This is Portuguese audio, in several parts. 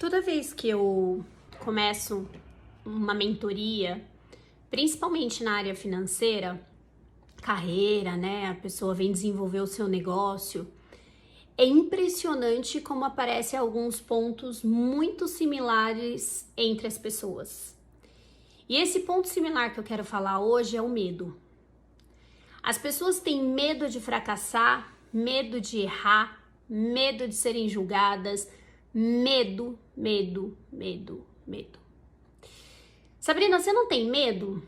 Toda vez que eu começo uma mentoria, principalmente na área financeira, carreira, né? A pessoa vem desenvolver o seu negócio. É impressionante como aparecem alguns pontos muito similares entre as pessoas. E esse ponto similar que eu quero falar hoje é o medo. As pessoas têm medo de fracassar, medo de errar, medo de serem julgadas, medo. Sabrina, você não tem medo?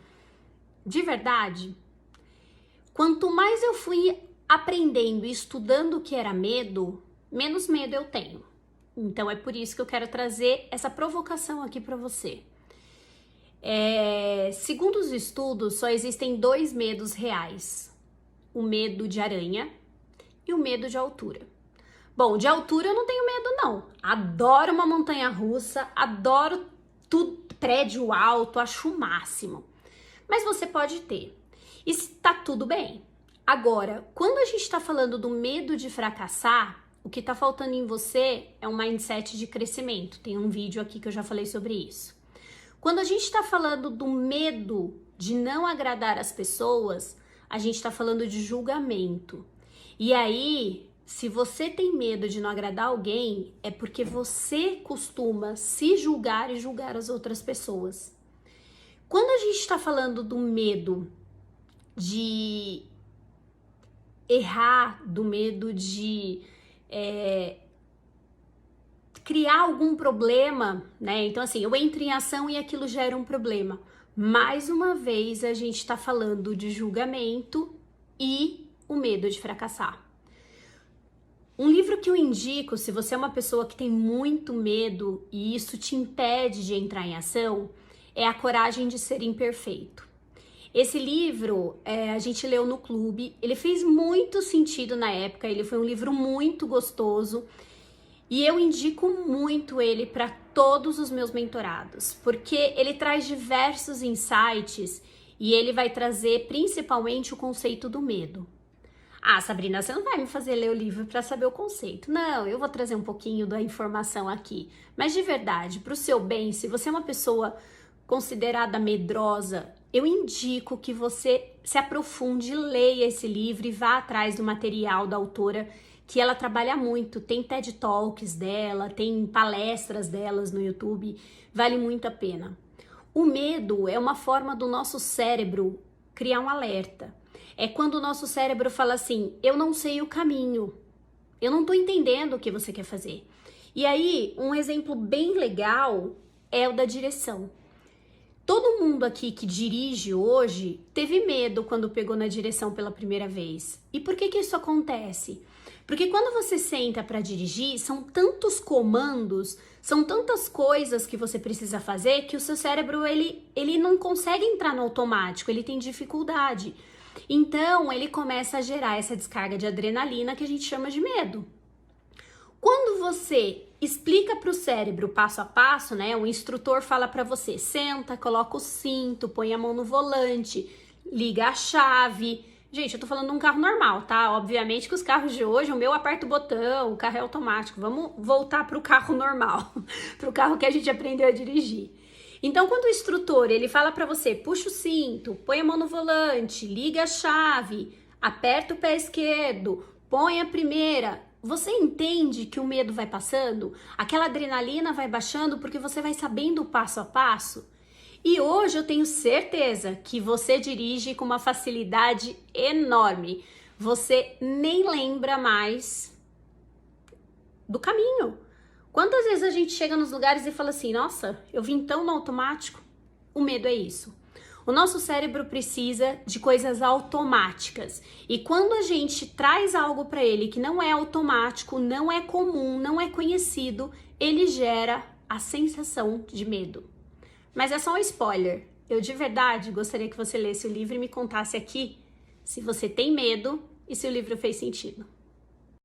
De verdade? Quanto mais eu fui aprendendo e estudando o que era medo, menos medo eu tenho. Então é por isso que eu quero trazer essa provocação aqui para você. Segundo os estudos, só existem dois medos reais: o medo de aranha e o medo de altura. Bom, de altura eu não tenho medo não. Adoro uma montanha-russa, adoro tudo, prédio alto, acho o máximo. Mas você pode ter. E está tudo bem. Agora, quando a gente está falando do medo de fracassar, o que está faltando em você é um mindset de crescimento. Tem um vídeo aqui que eu já falei sobre isso. Quando a gente está falando do medo de não agradar as pessoas, a gente está falando de julgamento. E aí, se você tem medo de não agradar alguém, é porque você costuma se julgar e julgar as outras pessoas. Quando a gente está falando do medo de errar, do medo de criar algum problema, né? Então, assim, eu entro em ação e aquilo gera um problema. Mais uma vez, a gente está falando de julgamento e o medo de fracassar. Um livro que eu indico, se você é uma pessoa que tem muito medo e isso te impede de entrar em ação, é A Coragem de Ser Imperfeito. Esse livro a gente leu no clube, ele fez muito sentido na época, ele foi um livro muito gostoso e eu indico muito ele para todos os meus mentorados, porque ele traz diversos insights e ele vai trazer principalmente o conceito do medo. Ah, Sabrina, você não vai me fazer ler o livro para saber o conceito. Não, eu vou trazer um pouquinho da informação aqui. Mas de verdade, para o seu bem, se você é uma pessoa considerada medrosa, eu indico que você se aprofunde, leia esse livro e vá atrás do material da autora, que ela trabalha muito. Tem TED Talks dela, tem palestras delas no YouTube, vale muito a pena. O medo é uma forma do nosso cérebro criar um alerta. É quando o nosso cérebro fala assim: eu não sei o caminho, eu não tô entendendo o que você quer fazer. E aí, um exemplo bem legal é o da direção. Todo mundo aqui que dirige hoje teve medo quando pegou na direção pela primeira vez. E por que isso acontece? Porque quando você senta para dirigir, são tantos comandos, são tantas coisas que você precisa fazer que o seu cérebro ele não consegue entrar no automático, ele tem dificuldade. Então, ele começa a gerar essa descarga de adrenalina que a gente chama de medo. Quando você explica para o cérebro passo a passo, né? O instrutor fala para você: senta, coloca o cinto, põe a mão no volante, liga a chave. Gente, eu tô falando de um carro normal, tá? Obviamente que os carros de hoje, o meu aperta o botão, o carro é automático. Vamos voltar para o carro normal, para o carro que a gente aprendeu a dirigir. Então, quando o instrutor ele fala para você: puxa o cinto, põe a mão no volante, liga a chave, aperta o pé esquerdo, põe a primeira, você entende que o medo vai passando? Aquela adrenalina vai baixando porque você vai sabendo o passo a passo? E hoje eu tenho certeza que você dirige com uma facilidade enorme. Você nem lembra mais do caminho. Quantas vezes a gente chega nos lugares e fala assim: nossa, eu vim tão no automático? O medo é isso. O nosso cérebro precisa de coisas automáticas. E quando a gente traz algo para ele que não é automático, não é comum, não é conhecido, ele gera a sensação de medo. Mas é só um spoiler. Eu de verdade gostaria que você lesse o livro e me contasse aqui se você tem medo e se o livro fez sentido.